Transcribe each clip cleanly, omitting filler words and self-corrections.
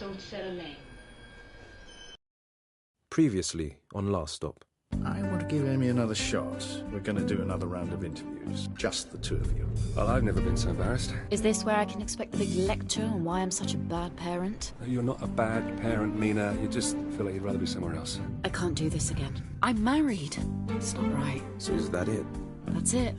Don't settle name. Previously on Last Stop. I want to give Amy another shot. We're going to do another round of interviews. Just the two of you. Well, I've never been so embarrassed. Is this where I can expect the big lecture on why I'm such a bad parent? You're not a bad parent, Mina. You just feel like you'd rather be somewhere else. I can't do this again. I'm married. It's not right. So is that it? That's it.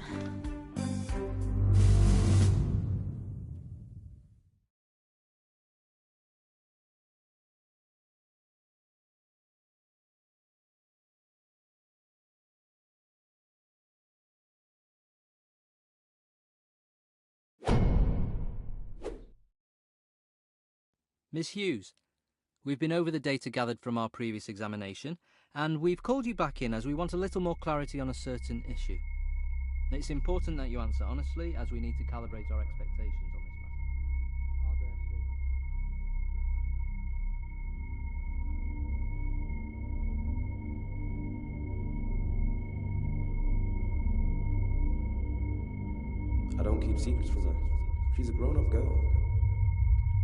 Miss Hughes, we've been over the data gathered from our previous examination, and we've called you back in as we want a little more clarity on a certain issue. It's important that you answer honestly, as we need to calibrate our expectations on this I don't keep secrets from her. She's a grown-up girl.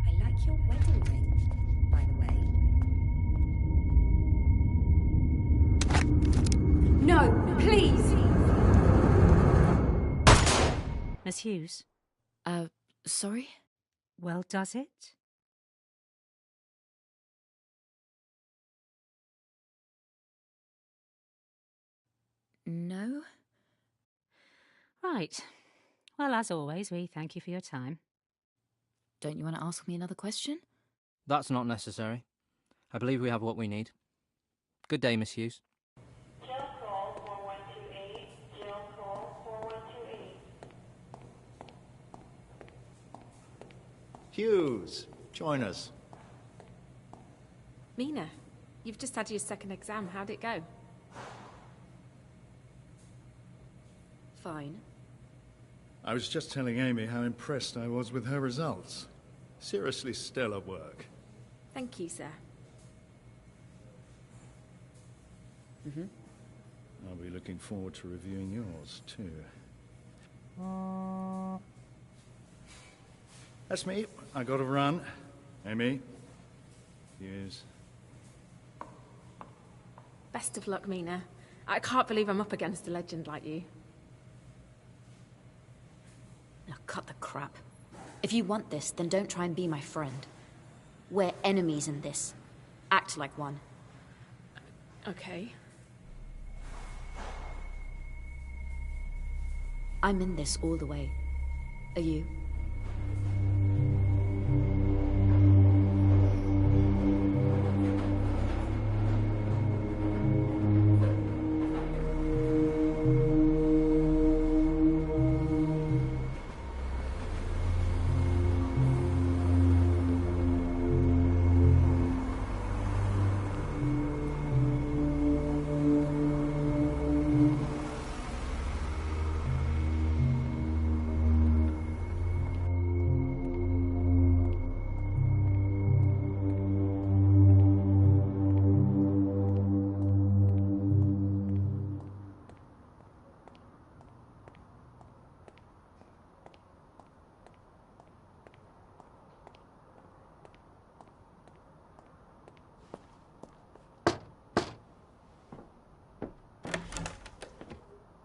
I like your wedding ring, by the way. No, please! Miss Hughes? Sorry? Well, does it? No? Right. Well, as always, we thank you for your time. Don't you want to ask me another question? That's not necessary. I believe we have what we need. Good day, Miss Hughes. Jail call 4128. Jail call 4128. Hughes, join us. Mina, you've just had your second exam. How'd it go? Fine. I was just telling Amy how impressed I was with her results. Seriously stellar work. Thank you, sir. I'll be looking forward to reviewing yours, too. That's me. I gotta run. Amy. Hughes. Best of luck, Mina. I can't believe I'm up against a legend like you. Now cut the crap. If you want this, then don't try and be my friend. We're enemies in this. Act like one. Okay. I'm in this all the way. Are you?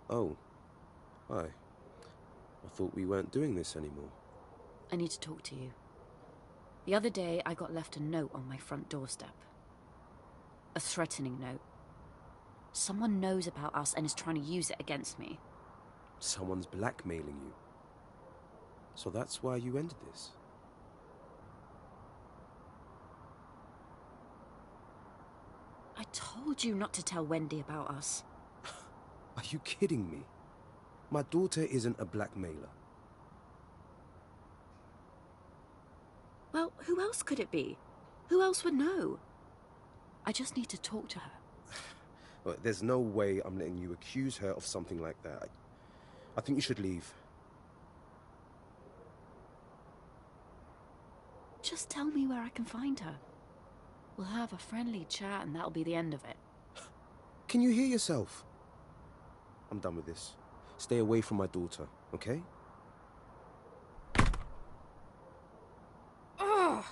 Oh. Hi. I thought we weren't doing this anymore. I need to talk to you. The other day, I got left a note on my front doorstep. A threatening note. Someone knows about us and is trying to use it against me. Someone's blackmailing you. So that's why you ended this. I told you not to tell Wendy about us. Are you kidding me? My daughter isn't a blackmailer. Well, who else could it be? Who else would know? I just need to talk to her. Well, there's no way I'm letting you accuse her of something like that. I think you should leave. Just tell me where I can find her. We'll have a friendly chat and that'll be the end of it. Can you hear yourself? I'm done with this. Stay away from my daughter, okay? Ugh.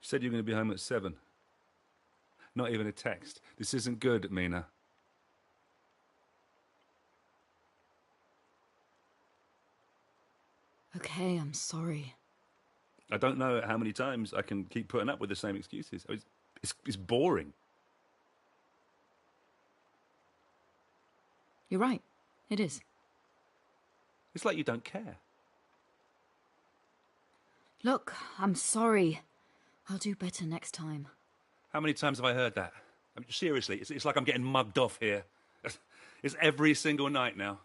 She said you were going to be home at 7. Not even a text. This isn't good, Mina. Okay, I'm sorry. I don't know how many times I can keep putting up with the same excuses. It's boring. You're right. It is. It's like you don't care. Look, I'm sorry. I'll do better next time. How many times have I heard that? I mean, seriously, it's like I'm getting mugged off here. It's every single night now.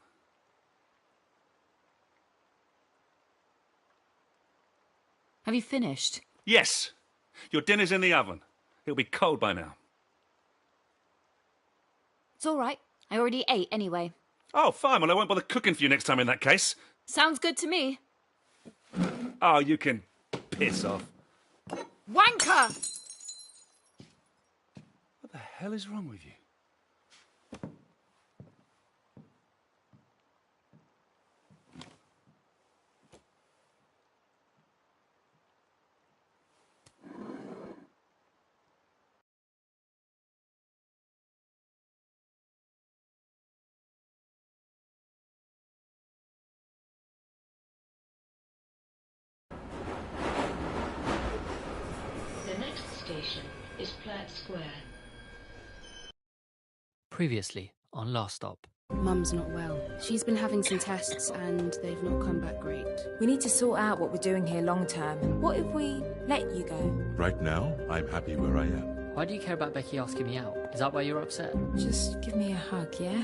Have you finished? Yes! Your dinner's in the oven. It'll be cold by now. It's all right. I already ate anyway. Oh, fine. Well, I won't bother cooking for you next time in that case. Sounds good to me. Oh, you can piss off. Wanker! What the hell is wrong with you? The next station is Platt Square. Previously on Last Stop. Mum's not well. She's been having some tests and they've not come back great. We need to sort out what we're doing here long term. What if we let you go? Right now, I'm happy where I am. Why do you care about Becky asking me out? Is that why you're upset? Just give me a hug, yeah?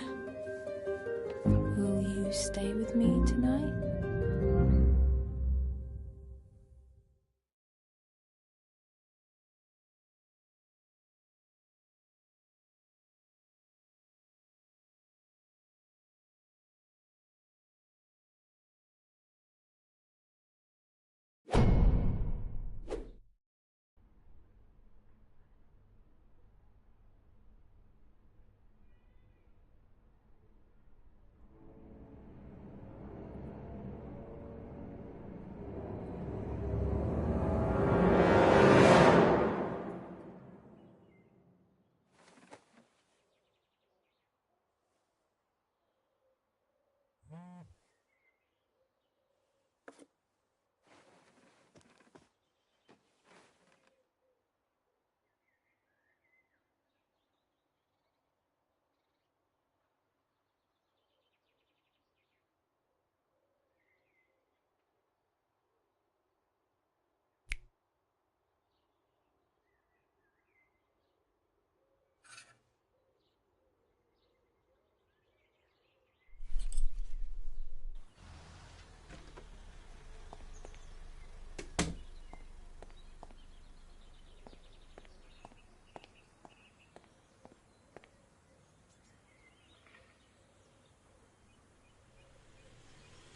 Will you stay with me tonight?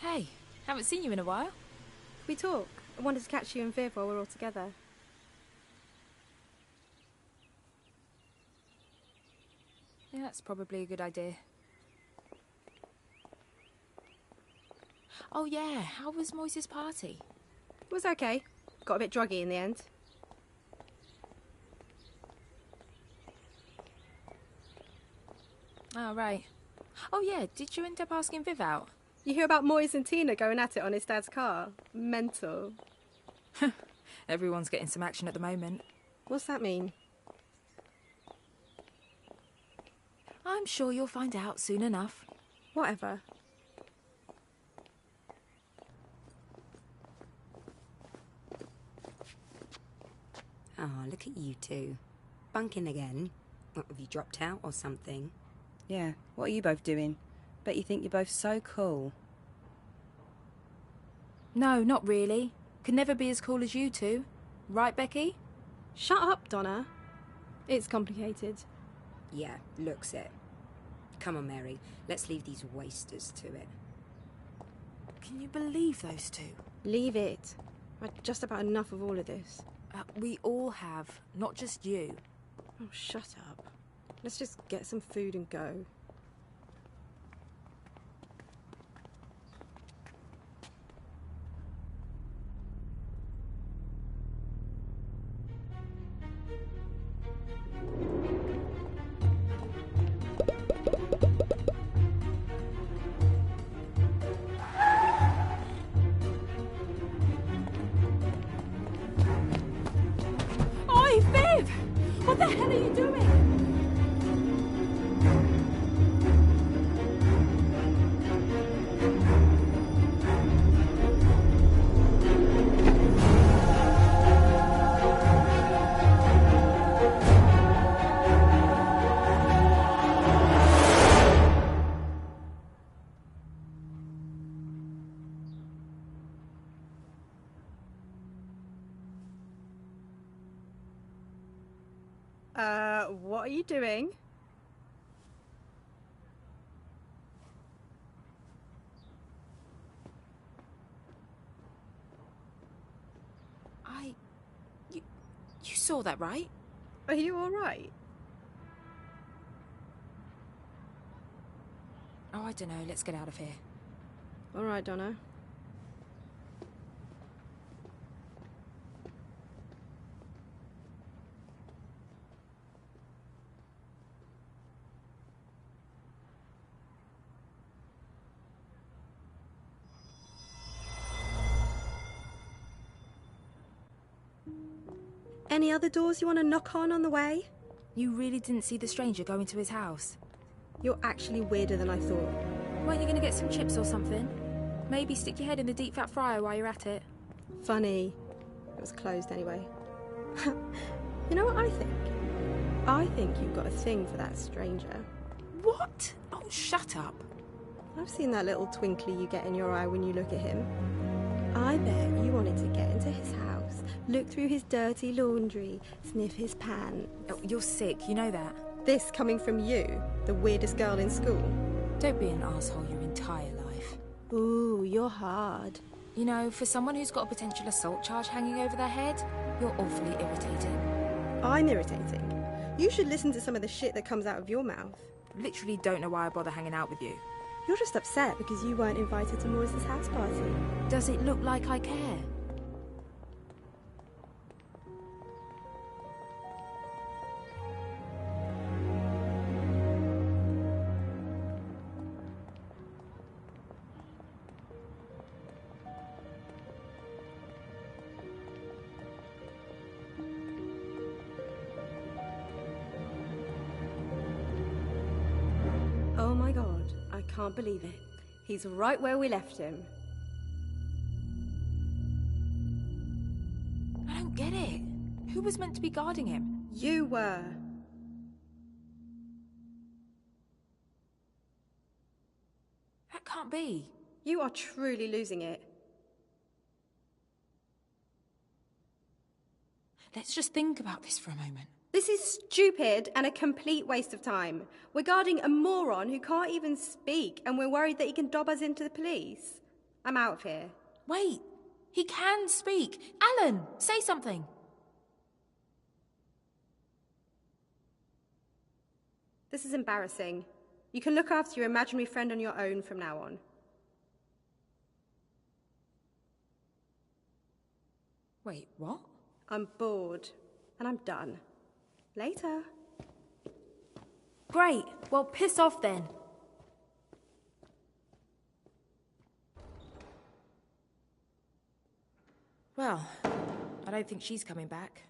Hey, haven't seen you in a while. We talk. I wanted to catch you and Viv while we're all together. Yeah, that's probably a good idea. Oh yeah, how was Moise's party? It was okay. Got a bit druggy in the end. Oh, right. Oh yeah, did you end up asking Viv out? You hear about Moise and Tina going at it on his dad's car? Mental. Everyone's getting some action at the moment. What's that mean? I'm sure you'll find out soon enough. Whatever. Ah, look at you two. Bunking again. What, have you dropped out or something? Yeah, what are you both doing? Bet you think you're both so cool. No, not really. Could never be as cool as you two. Right, Becky? Shut up, Donna. It's complicated. Yeah, looks it. Come on, Mary. Let's leave these wasters to it. Can you believe those two? Leave it. I've just about enough of all of this. We all have, not just you. Oh, shut up. Let's just get some food and go. Viv! What the hell are you doing? What are you doing? You saw that, right? Are you alright? Oh, I don't know. Let's get out of here. Alright, Donna. Any other doors you want to knock on the way? You really didn't see the stranger go into his house? You're actually weirder than I thought. Weren't you going to get some chips or something? Maybe stick your head in the deep fat fryer while you're at it. Funny. It was closed anyway. You know what I think? I think you've got a thing for that stranger. What? Oh, shut up. I've seen that little twinkly you get in your eye when you look at him. I bet you wanted to get into his house, look through his dirty laundry, sniff his pants. Oh, you're sick, you know that. This coming from you, the weirdest girl in school. Don't be an asshole your entire life. Ooh, you're hard. You know, for someone who's got a potential assault charge hanging over their head, you're awfully irritating. I'm irritating? You should listen to some of the shit that comes out of your mouth. Literally don't know why I bother hanging out with you. You're just upset because you weren't invited to Maurice's house party. Does it look like I care? Oh my god, I can't believe it. He's right where we left him. I don't get it. Who was meant to be guarding him? You were. That can't be. You are truly losing it. Let's just think about this for a moment. This is stupid and a complete waste of time. We're guarding a moron who can't even speak, and we're worried that he can dob us into the police. I'm out of here. Wait, he can speak. Alan, say something. This is embarrassing. You can look after your imaginary friend on your own from now on. Wait, what? I'm bored, and I'm done. Later. Great. Well, piss off then. Well, I don't think she's coming back.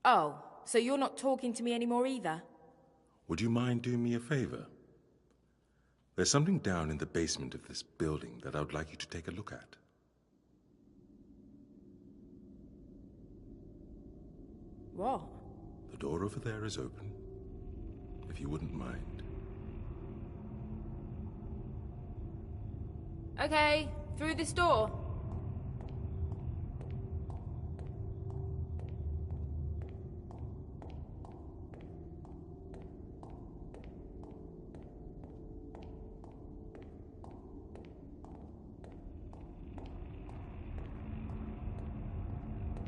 Oh, so you're not talking to me anymore either? Would you mind doing me a favor? There's something down in the basement of this building that I would like you to take a look at. What? The door over there is open, if you wouldn't mind. Okay, through this door.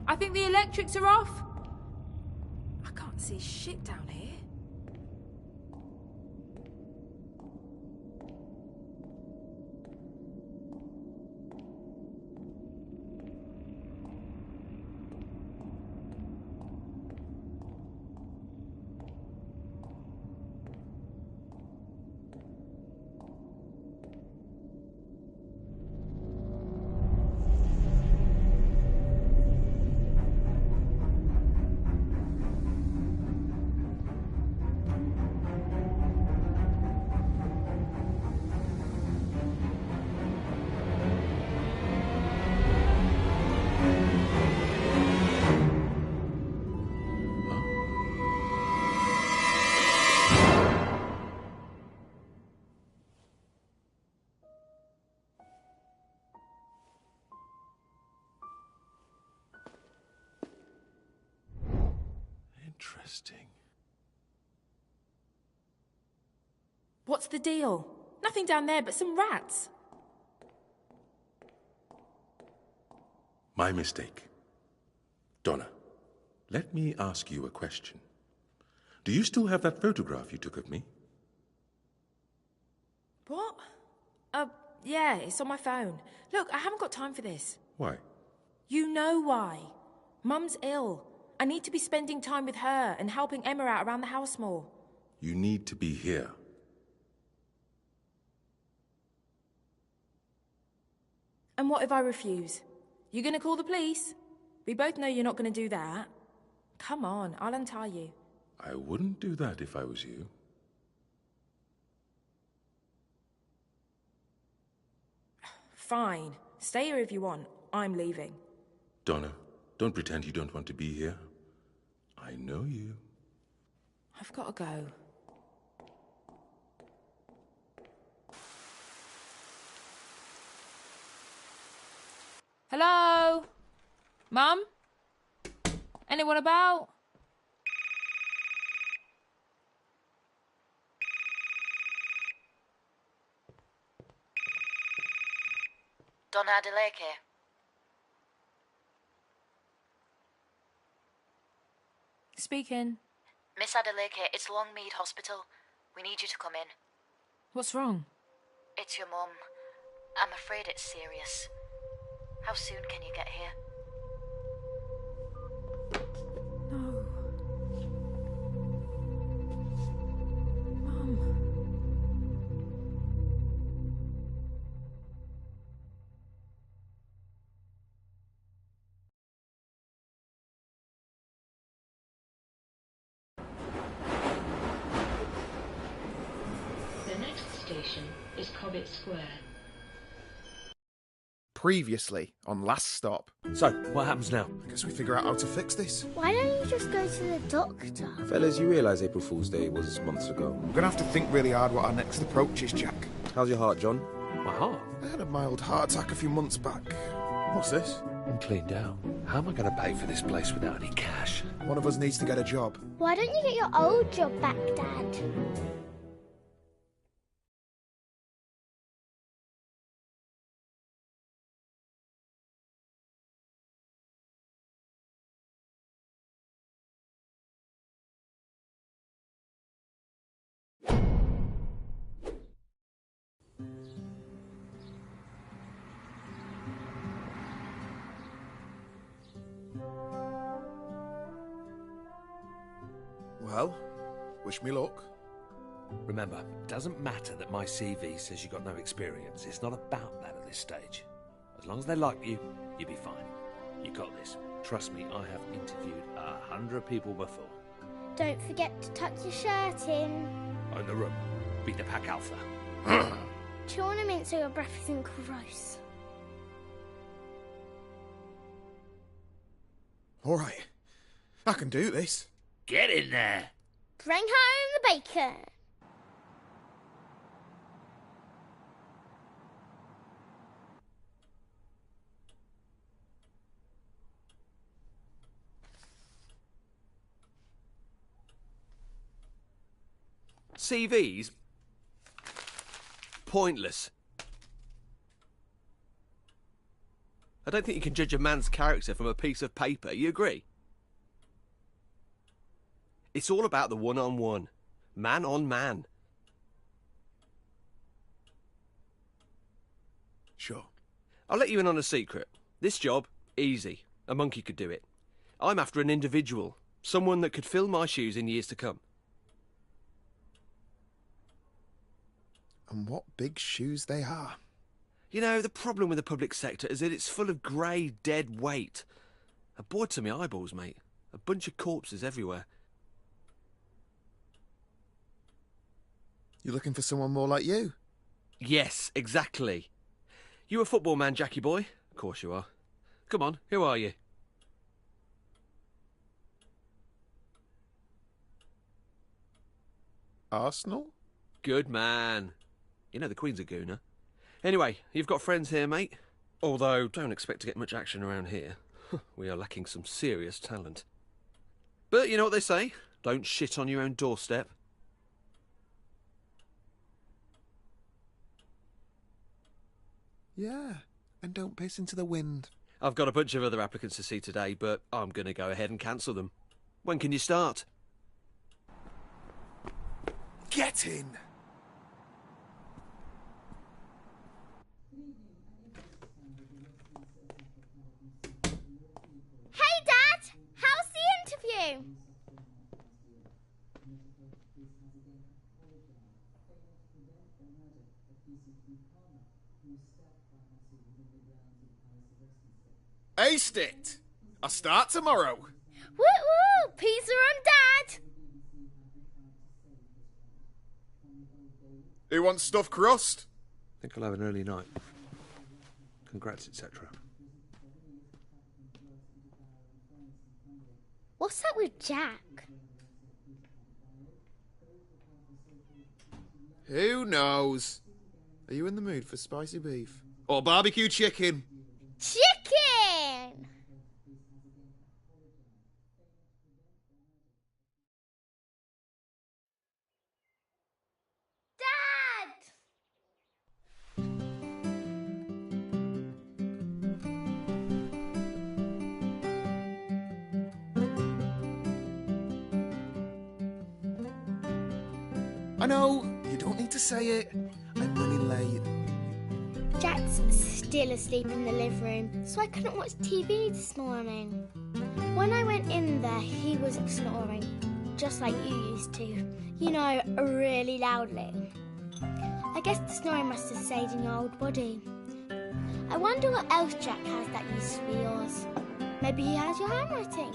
I think the electrics are off. I can't see shit down here. Interesting. What's the deal? Nothing down there but some rats. My mistake. Donna, let me ask you a question. Do you still have that photograph you took of me? What? Yeah, it's on my phone. Look, I haven't got time for this. Why? You know why. Mum's ill. I need to be spending time with her and helping Emma out around the house more. You need to be here. And what if I refuse? You gonna call the police? We both know you're not gonna do that. Come on, I'll untie you. I wouldn't do that if I was you. Fine. Stay here if you want. I'm leaving. Donna, don't pretend you don't want to be here. I know you. I've got to go. Hello? Mum? Anyone about? Donna Adelaide here. Speaking. Miss Adelaide, it's Longmead Hospital. We need you to come in. What's wrong? It's your mum. I'm afraid it's serious. How soon can you get here? No. Mum. The next station is Cobbett Square. Previously on Last Stop. So, what happens now? I guess we figure out how to fix this. Why don't you just go to the doctor? Fellas, you realise April Fool's Day was months ago. We're gonna have to think really hard what our next approach is, Jack. How's your heart, John? My heart? I had a mild heart attack a few months back. What's this? I'm cleaned out. How am I going to pay for this place without any cash? One of us needs to get a job. Why don't you get your old job back, Dad? Well, wish me luck. Remember, it doesn't matter that my CV says you got no experience. It's not about that at this stage. As long as they like you, you'll be fine. You got this. Trust me, I have interviewed 100 people before. Don't forget to tuck your shirt in. Own the room. Beat the pack alpha. Chew on a mint so your breath isn't gross. All right, I can do this. Get in there. Bring home the bacon. CVs? Pointless. I don't think you can judge a man's character from a piece of paper, you agree? It's all about the one-on-one. Man on man. Sure. I'll let you in on a secret. This job, easy. A monkey could do it. I'm after an individual. Someone that could fill my shoes in years to come. And what big shoes they are. You know, the problem with the public sector is that it's full of grey, dead weight. A bored to my eyeballs, mate. A bunch of corpses everywhere. You're looking for someone more like you? Yes, exactly. You a football man, Jackie boy? Of course you are. Come on, who are you? Arsenal? Good man. You know the Queen's a gooner. Anyway, you've got friends here, mate. Although, don't expect to get much action around here. We are lacking some serious talent. But you know what they say? Don't shit on your own doorstep. Yeah, and don't piss into the wind. I've got a bunch of other applicants to see today, but I'm going to go ahead and cancel them. When can you start? Get in! Hey, Dad! How's the interview? Aced it! I start tomorrow. Woo woo! Pizza on Dad! Who wants stuffed crust? I think I'll have an early night. Congrats, etc. What's up with Jack? Who knows? Are you in the mood for spicy beef? Or barbecue chicken? Chicken! Dad! I know, you don't need to say it. I'm running late. Jack's still asleep in the living room, so I couldn't watch TV this morning. When I went in there, he was snoring, just like you used to. You know, really loudly. I guess the snoring must have stayed in your old body. I wonder what else Jack has that used to be yours. Maybe he has your handwriting.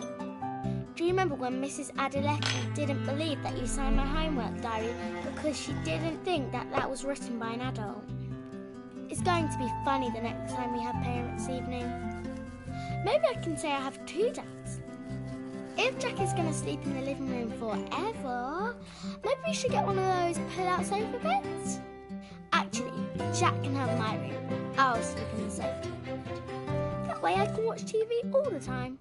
Do you remember when Mrs. Adeleke didn't believe that you signed my homework diary because she didn't think that that was written by an adult? It's going to be funny the next time we have parents' evening. Maybe I can say I have two dads. If Jack is going to sleep in the living room forever, maybe we should get one of those pull-out sofa beds. Actually, Jack can have my room. I'll sleep in the sofa bed. That way I can watch TV all the time.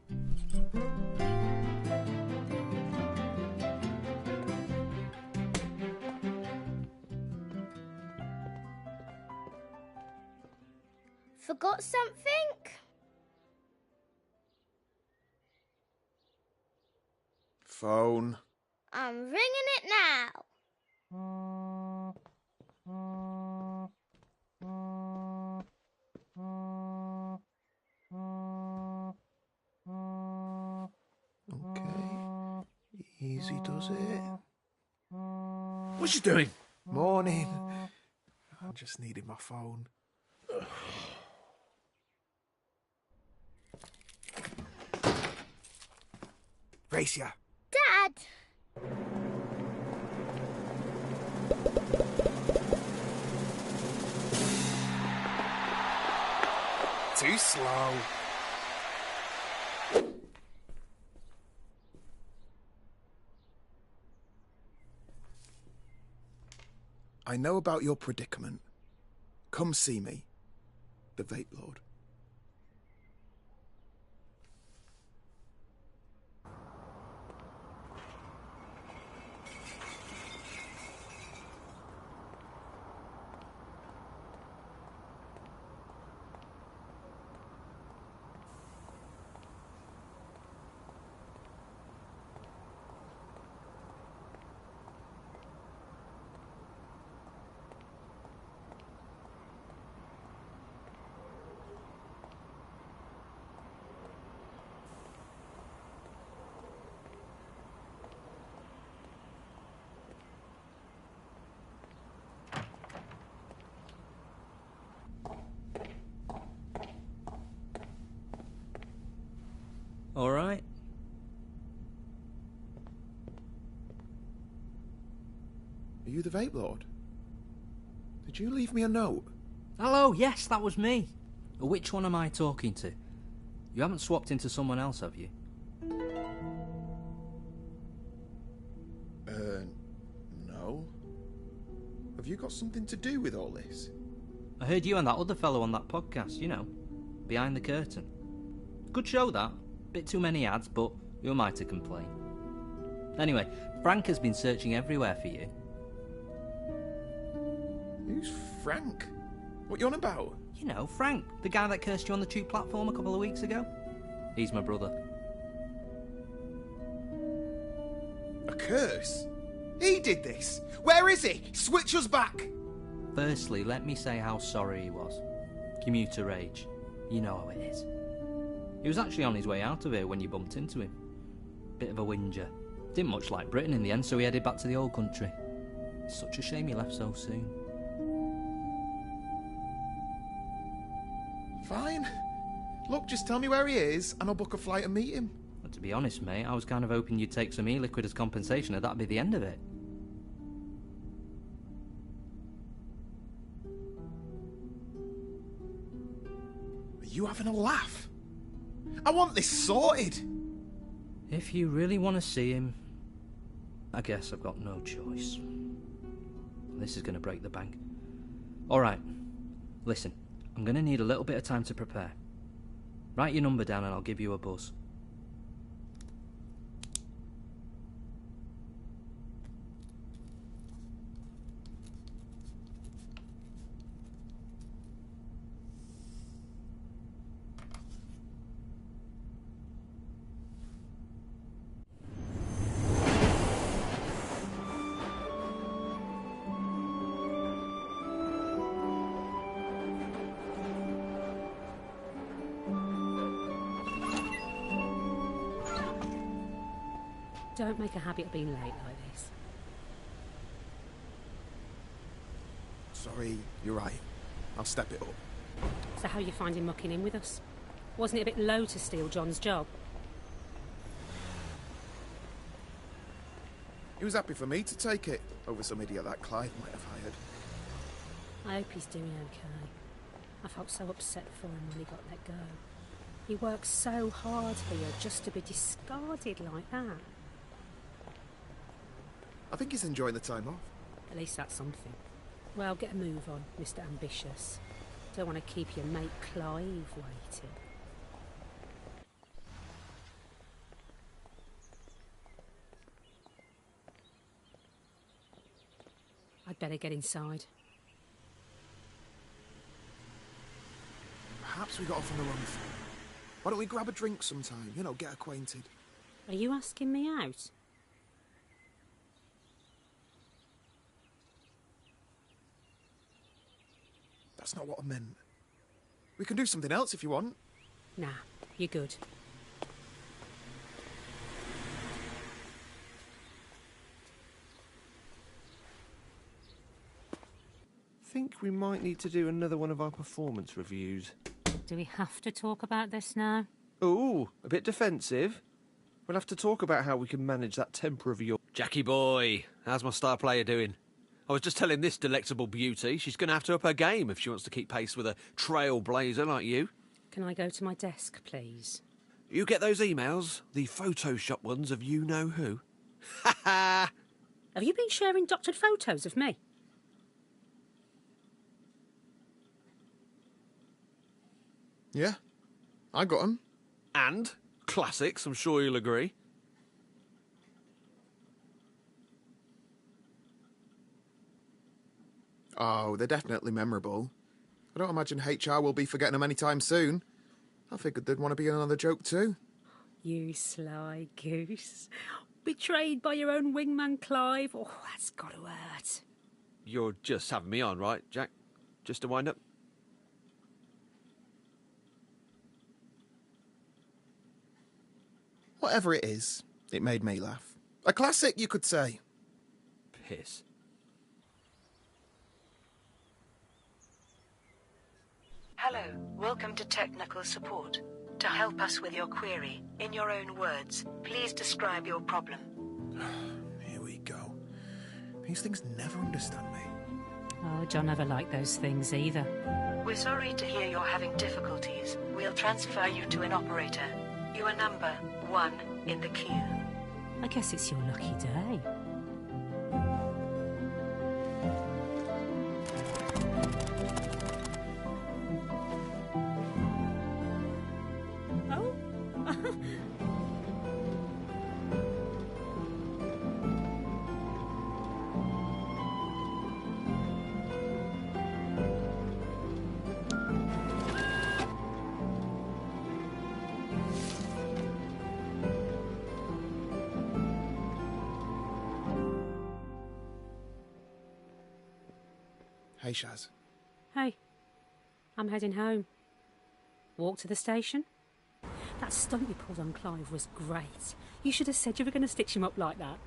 Forgot something? Phone. I'm ringing it now. Okay. Easy does it. What's she doing? Morning. I just needed my phone. Racia. Dad! Too slow. I know about your predicament. Come see me, the Vape Lord. All right. Are you the Vape Lord? Did you leave me a note? Hello, yes, that was me. Which one am I talking to? You haven't swapped into someone else, have you? No. Have you got something to do with all this? I heard you and that other fellow on that podcast, you know, Behind the Curtain. Good show, that. Bit too many ads, but who am I to complain? Anyway, Frank has been searching everywhere for you. Who's Frank? What you on about? You know, Frank, the guy that cursed you on the tube platform a couple of weeks ago. He's my brother. A curse? He did this? Where is he? Switch us back! Firstly, let me say how sorry he was. Commuter rage. You know how it is. He was actually on his way out of here when you bumped into him. Bit of a whinger. Didn't much like Britain in the end, so he headed back to the old country. It's such a shame he left so soon. Fine. Look, just tell me where he is, and I'll book a flight and meet him. But to be honest, mate, I was kind of hoping you'd take some e-liquid as compensation, and that'd be the end of it. Are you having a laugh? I want this sorted. If you really want to see him, I guess I've got no choice. This is going to break the bank. All right, listen, I'm going to need a little bit of time to prepare. Write your number down and I'll give you a buzz. Don't make a habit of being late like this. Sorry, you're right. I'll step it up. So how you finding mucking in with us? Wasn't it a bit low to steal John's job? He was happy for me to take it over some idiot that Clive might have hired. I hope he's doing okay. I felt so upset for him when he got let go. He worked so hard here just to be discarded like that. I think he's enjoying the time off. At least that's something. Well, get a move on, Mr. Ambitious. Don't want to keep your mate Clive waiting. I'd better get inside. Perhaps we got off on the wrong foot. Why don't we grab a drink sometime? You know, get acquainted. Are you asking me out? That's not what I meant. We can do something else if you want. Nah, you're good. Think we might need to do another one of our performance reviews. Do we have to talk about this now? Ooh, a bit defensive. We'll have to talk about how we can manage that temper of yours. Jackie boy, how's my star player doing? I was just telling this delectable beauty she's going to have to up her game if she wants to keep pace with a trailblazer like you. Can I go to my desk, please? You get those emails? The Photoshop ones of you-know-who? Ha ha! Have you been sharing doctored photos of me? Yeah, I got them. And? Classics, I'm sure you'll agree. Oh, they're definitely memorable. I don't imagine HR will be forgetting them anytime soon. I figured they'd want to be in another joke too. You sly goose. Betrayed by your own wingman Clive. Oh, that's got to hurt. You're just having me on, right, Jack? Just to wind up? Whatever it is, it made me laugh. A classic, you could say. Piss. Hello, welcome to technical support. To help us with your query, in your own words, please describe your problem. Here we go. These things never understand me. Oh, John never liked those things either. We're sorry to hear you're having difficulties. We'll transfer you to an operator. You are number 1 in the queue. I guess it's your lucky day. Hey, Shaz. Hey, I'm heading home. Walk to the station? That stunt you pulled on Clive was great. You should have said you were going to stitch him up like that.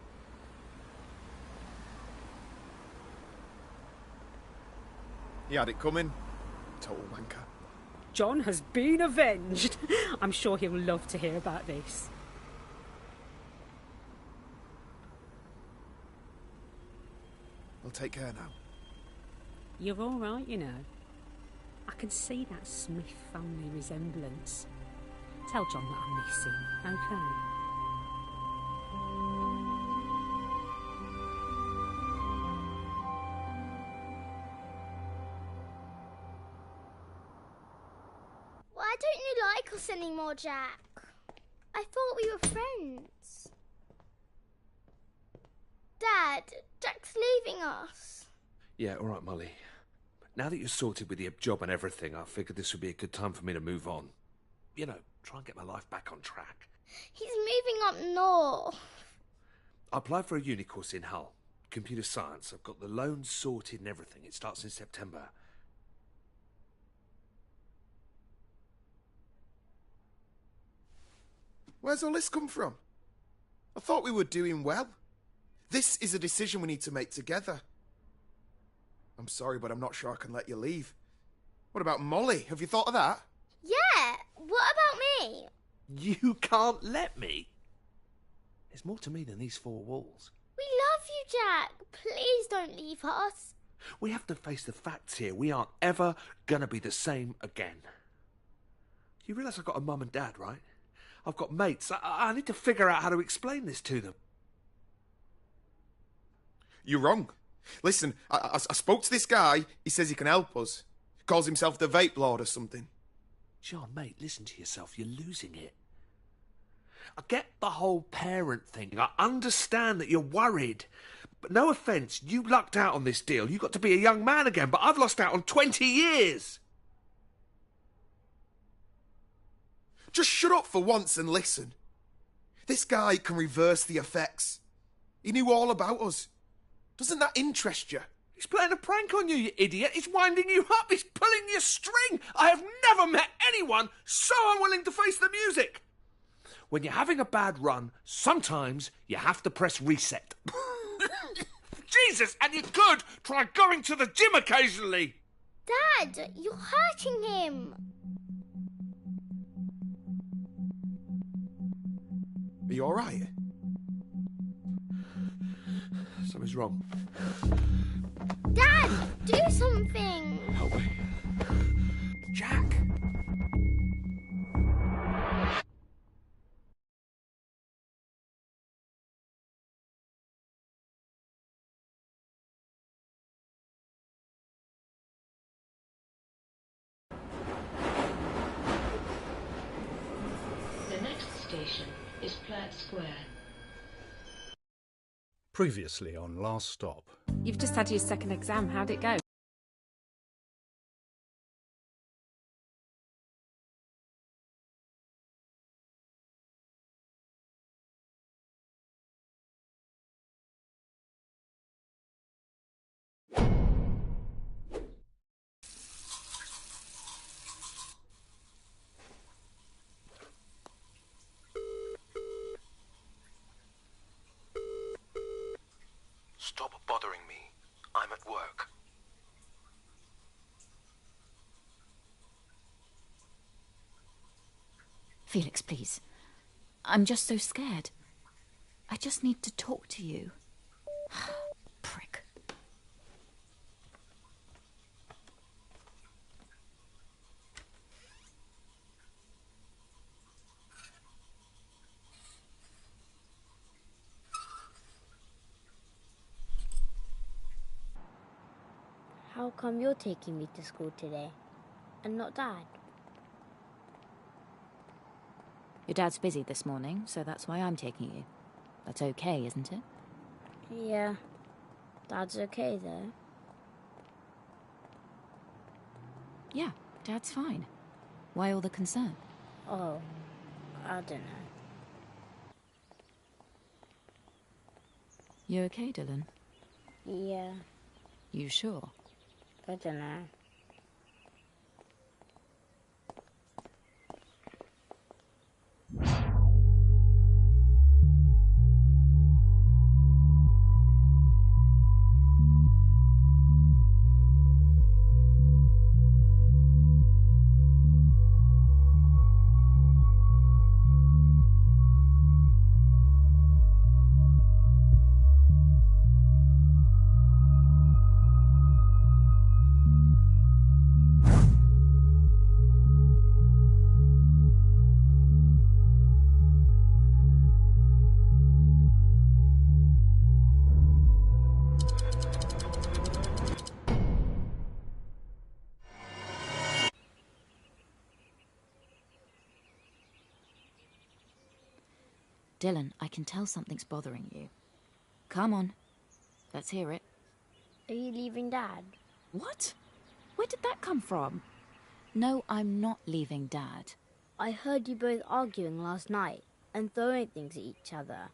He had it coming. Total wanker. John has been avenged. I'm sure he'll love to hear about this. We'll take care now. You're all right, you know. I can see that Smith family resemblance. Tell John that I miss him, okay? Why don't you like us anymore, Jack? I thought we were friends. Dad, Jack's leaving us. Yeah, all right, Molly. Now that you're sorted with the job and everything, I figured this would be a good time for me to move on. You know, try and get my life back on track. He's moving up north. I applied for a uni course in Hull. Computer science. I've got the loans sorted and everything. It starts in September. Where's all this come from? I thought we were doing well. This is a decision we need to make together. I'm sorry, but I'm not sure I can let you leave. What about Molly? Have you thought of that? Yeah, what about me? You can't let me. There's more to me than these four walls. We love you, Jack. Please don't leave us. We have to face the facts here. We aren't ever gonna be the same again. You realise I've got a mum and dad, right? I've got mates. I need to figure out how to explain this to them. You're wrong. Listen, I spoke to this guy. He says he can help us. Calls himself the Vape Lord or something. John, mate, listen to yourself. You're losing it. I get the whole parent thing. I understand that you're worried. But no offence, you lucked out on this deal. You got to be a young man again, but I've lost out on 20 years. Just shut up for once and listen. This guy can reverse the effects. He knew all about us. Doesn't that interest you? He's playing a prank on you, you idiot. He's winding you up. He's pulling your string. I have never met anyone so unwilling to face the music. When you're having a bad run, sometimes you have to press reset. Jesus, and you could try going to the gym occasionally. Dad, you're hurting him. Are you all right? Something's wrong. Dad, do something. Help me. Jack. The next station is Platt Square. Previously on Last Stop. You've just had your second exam. How'd it go? Stop bothering me. I'm at work. Felix, please. I'm just so scared. I just need to talk to you. Prick. How come you're taking me to school today and not Dad? Your dad's busy this morning, so that's why I'm taking you. That's okay, isn't it? Yeah, Dad's okay though. Yeah, Dad's fine. Why all the concern? Oh, I don't know. You okay, Dylan? Yeah. You sure? I don't know. Dylan, I can tell something's bothering you. Come on. Let's hear it. Are you leaving Dad? What? Where did that come from? No, I'm not leaving Dad. I heard you both arguing last night and throwing things at each other.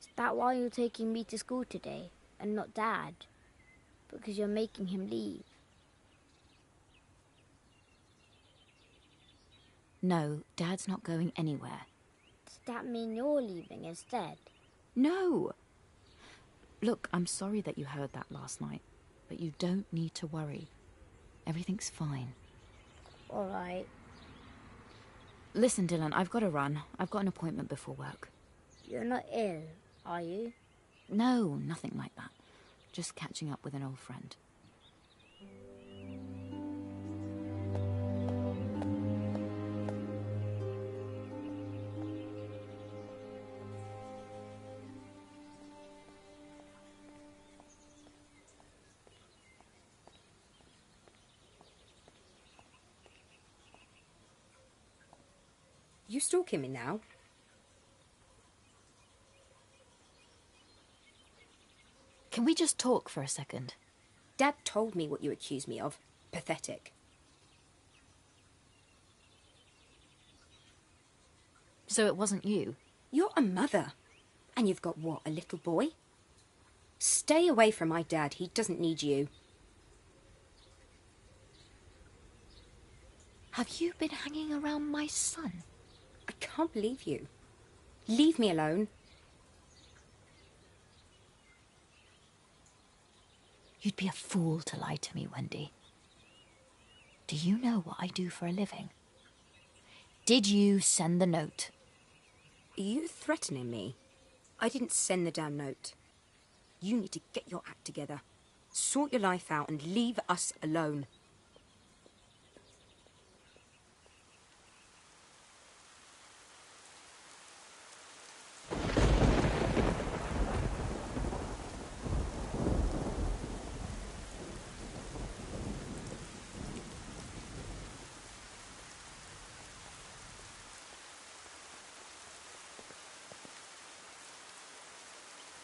Is that why you're taking me to school today and not Dad? Because you're making him leave? No, Dad's not going anywhere. Does that mean you're leaving instead? No! Look, I'm sorry that you heard that last night, but you don't need to worry. Everything's fine. All right. Listen, Dylan, I've got to run. I've got an appointment before work. You're not ill, are you? No, nothing like that. Just catching up with an old friend. You stalking me now? Can we just talk for a second? Dad told me what you accuse me of. Pathetic. So it wasn't you? You're a mother. And you've got what, a little boy? Stay away from my dad. He doesn't need you. Have you been hanging around my son? I can't believe you. Leave me alone. You'd be a fool to lie to me, Wendy. Do you know what I do for a living? Did you send the note? Are you threatening me? I didn't send the damn note. You need to get your act together. Sort your life out and leave us alone.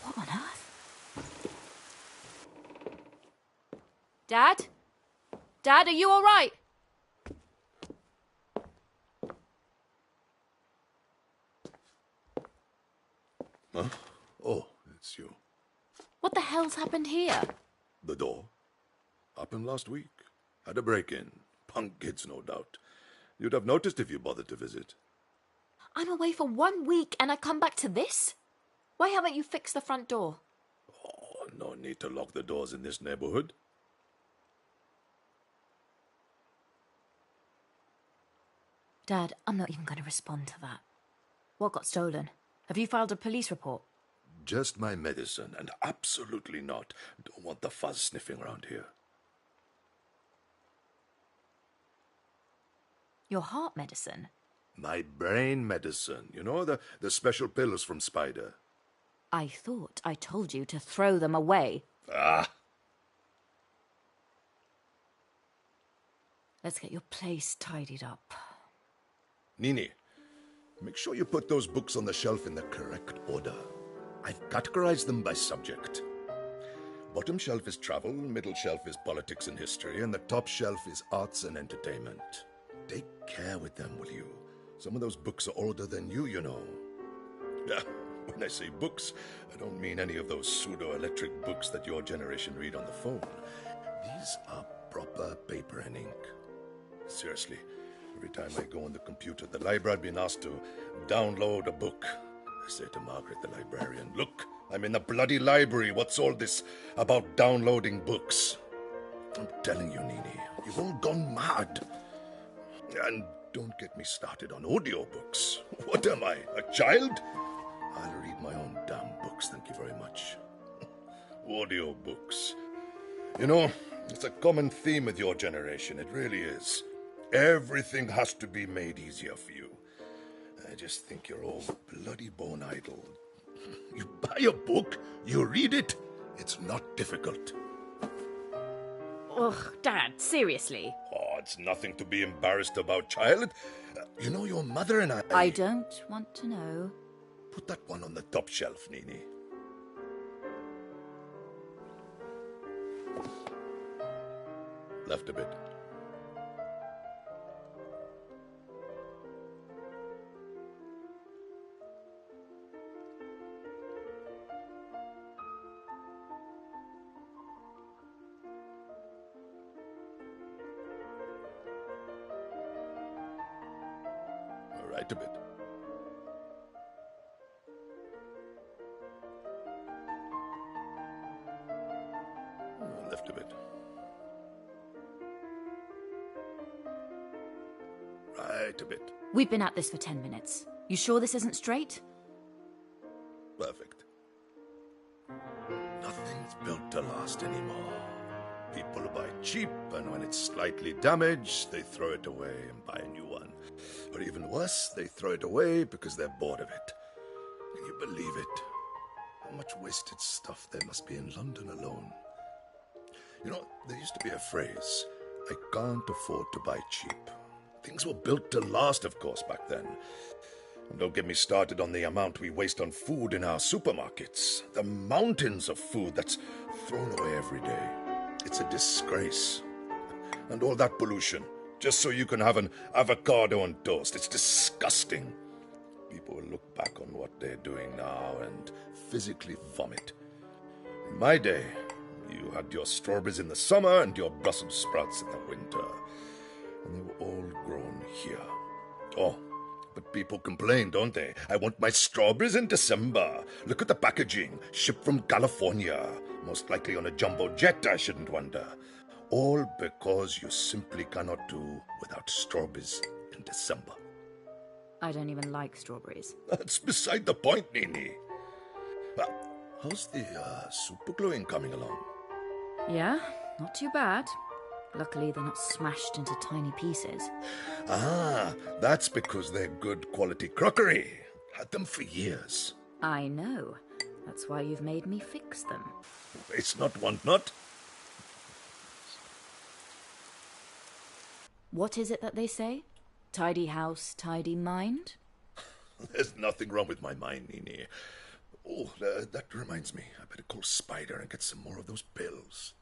What on earth? Dad? Dad, are you all right? Huh? Oh, it's you. What the hell's happened here? The door. Happened last week. Had a break-in. Punk kids, no doubt. You'd have noticed if you bothered to visit. I'm away for 1 week and I come back to this? Why haven't you fixed the front door? Oh, no need to lock the doors in this neighborhood. Dad, I'm not even going to respond to that. What got stolen? Have you filed a police report? Just my medicine, and absolutely not. Don't want the fuzz sniffing around here. Your heart medicine? My brain medicine. You know, the special pills from Spider. I thought I told you to throw them away. Ah! Let's get your place tidied up. Nini, make sure you put those books on the shelf in the correct order. I've categorized them by subject. Bottom shelf is travel, middle shelf is politics and history, and the top shelf is arts and entertainment. Take care with them, will you? Some of those books are older than you know. Yeah, when I say books, I don't mean any of those pseudo-electric books that your generation read on the phone. These are proper paper and ink. Seriously, every time I go on the computer, the library, I've been asked to download a book. I say to Margaret, the librarian, look, I'm in the bloody library. What's all this about downloading books? I'm telling you, Nini, you've all gone mad. And don't get me started on audiobooks. What am I, a child? I'll read my own damn books, thank you very much. Audiobooks. You know, it's a common theme with your generation, it really is. Everything has to be made easier for you. I just think you're all bloody bone idle. You buy a book, you read it, it's not difficult. Ugh, Dad, seriously. Oh, it's nothing to be embarrassed about, child. You know, your mother and I don't want to know. Put that one on the top shelf, Nini. Left a bit. Right a bit. Left a bit. Right a bit. We've been at this for 10 minutes. You sure this isn't straight? Perfect. Nothing's built to last anymore. People buy cheap, and when it's slightly damaged, they throw it away and buy a new one. Or even worse, they throw it away because they're bored of it. Can you believe it? How much wasted stuff there must be in London alone. You know, there used to be a phrase, I can't afford to buy cheap. Things were built to last, of course, back then. And don't get me started on the amount we waste on food in our supermarkets. The mountains of food that's thrown away every day. It's a disgrace. And all that pollution, just so you can have an avocado on toast. It's disgusting. People will look back on what they're doing now and physically vomit. In my day, you had your strawberries in the summer and your Brussels sprouts in the winter. And they were all grown here. Oh, but people complain, don't they? I want my strawberries in December. Look at the packaging. Shipped from California. Most likely on a jumbo jet, I shouldn't wonder. All because you simply cannot do without strawberries in December. I don't even like strawberries. That's beside the point, Nini. How's the super gluing coming along? Yeah, not too bad. Luckily, they're not smashed into tiny pieces. Ah, that's because they're good quality crockery. Had them for years. I know. That's why you've made me fix them. It's not want not. What is it that they say? Tidy house, tidy mind? There's nothing wrong with my mind, Nini. Oh, that reminds me. I better call Spider and get some more of those pills.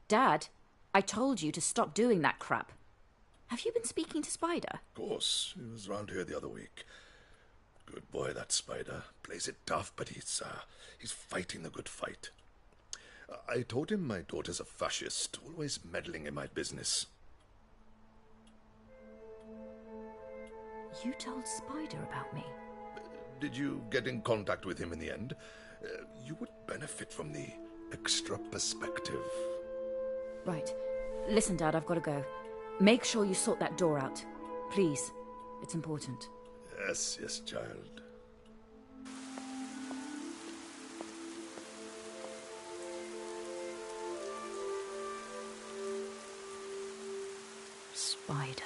Dad, I told you to stop doing that crap. Have you been speaking to Spider? Of course. He was round here the other week. Good boy, that Spider. Plays it tough, but he's fighting the good fight. I told him my daughter's a fascist, always meddling in my business. You told Spider about me? Did you get in contact with him in the end? You would benefit from the extra perspective. Right. Listen, Dad, I've got to go. Make sure you sort that door out. Please. It's important. Yes, yes, child. Spider.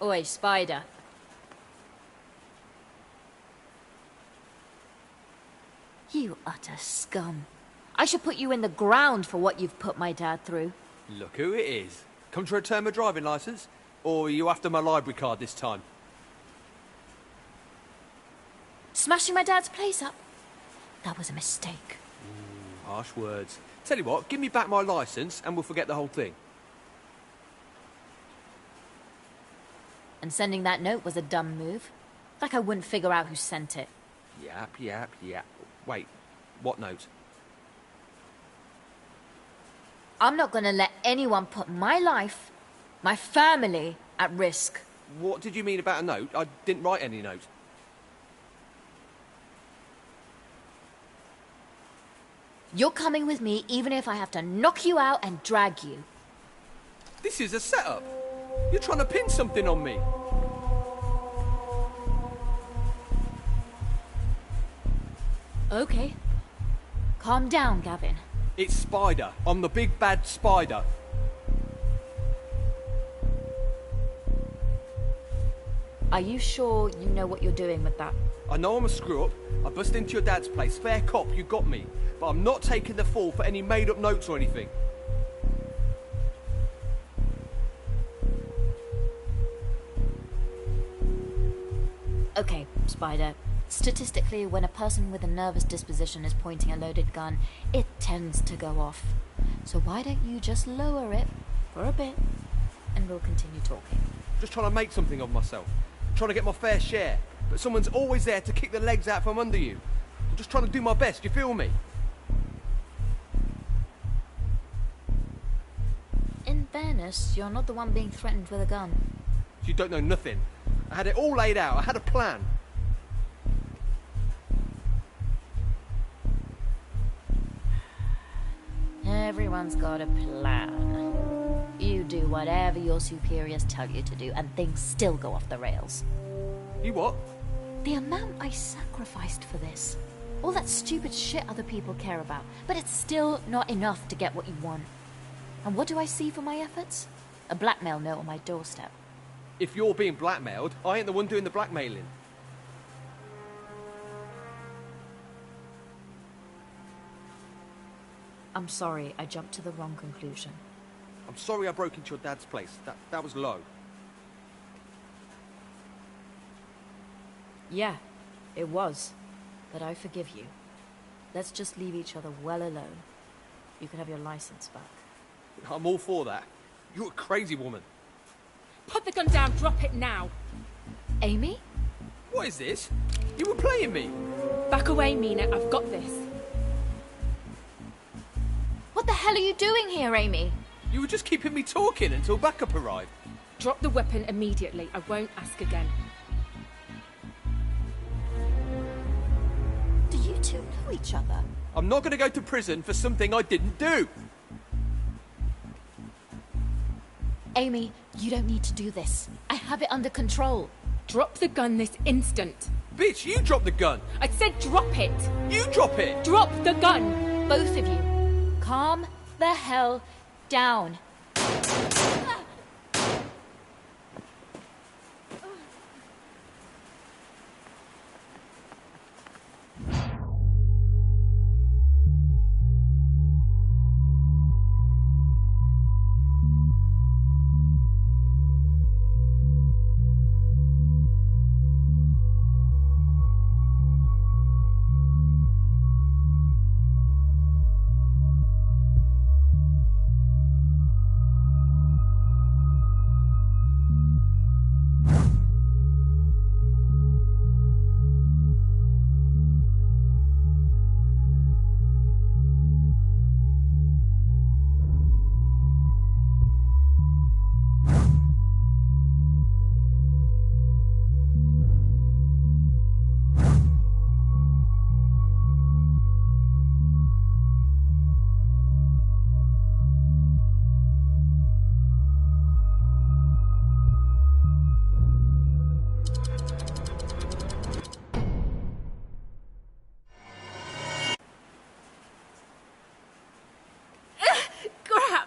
Oi, Spider. You utter scum. I should put you in the ground for what you've put my dad through. Look who it is. Come to return my driving licence? Or are you after my library card this time? Smashing my dad's place up? That was a mistake. Harsh words. Tell you what, give me back my licence and we'll forget the whole thing. And sending that note was a dumb move. Like I wouldn't figure out who sent it. Yap, yap, yap. Wait, what note? I'm not gonna let anyone put my life, my family, at risk. What did you mean about a note? I didn't write any note. You're coming with me even if I have to knock you out and drag you. This is a setup. You're trying to pin something on me. Okay. Calm down, Gavin. It's Spider. I'm the big bad spider. Are you sure you know what you're doing with that? I know I'm a screw-up. I bust into your dad's place. Fair cop, you got me. But I'm not taking the fall for any made-up notes or anything. Okay, Spider. Statistically, when a person with a nervous disposition is pointing a loaded gun, it tends to go off. So why don't you just lower it for a bit, and we'll continue talking. Just trying to make something of myself. Trying to get my fair share. But someone's always there to kick the legs out from under you. I'm just trying to do my best, you feel me? In fairness, you're not the one being threatened with a gun. You don't know nothing. I had it all laid out. I had a plan. Everyone's got a plan. You do whatever your superiors tell you to do, and things still go off the rails. You what? The amount I sacrificed for this. All that stupid shit other people care about. But it's still not enough to get what you want. And what do I see for my efforts? A blackmail note on my doorstep. If you're being blackmailed, I ain't the one doing the blackmailing. I'm sorry, I jumped to the wrong conclusion. I'm sorry I broke into your dad's place. That was low. Yeah, it was. But I forgive you. Let's just leave each other well alone. You can have your license back. I'm all for that. You're a crazy woman. Put the gun down, drop it now. Amy? What is this? You were playing me. Back away, Mina, I've got this. What the hell are you doing here, Amy? You were just keeping me talking until backup arrived. Drop the weapon immediately. I won't ask again. Do you two know each other? I'm not going to go to prison for something I didn't do. Amy, you don't need to do this. I have it under control. Drop the gun this instant. Bitch, you drop the gun. I said drop it. You drop it. Drop the gun. Both of you. Calm the hell down.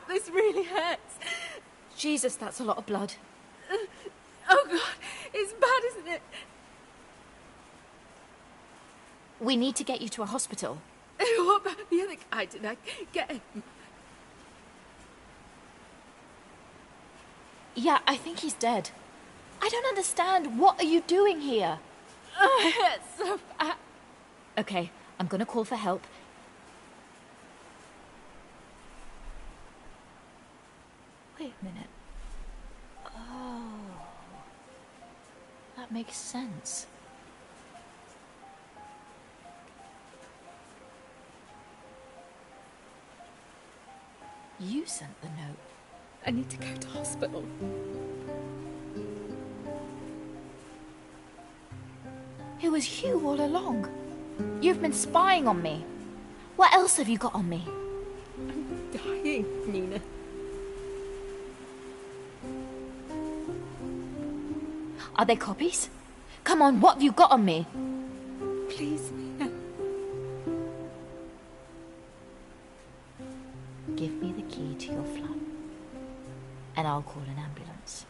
This really hurts. Jesus, that's a lot of blood. Oh We need to get you to a hospital. What about the other guy? Did I get him? Yeah, I think he's dead. I don't understand. What are you doing here? Oh, it's so bad. Okay, I'm gonna call for help. Wait a minute. Oh. That makes sense. You sent the note. I need to go to hospital. It was you all along. You've been spying on me. What else have you got on me? I'm dying, Nina. Are they copies? Come on, what have you got on me? Please, Nina. Give me the key to your flat, and I'll call an ambulance.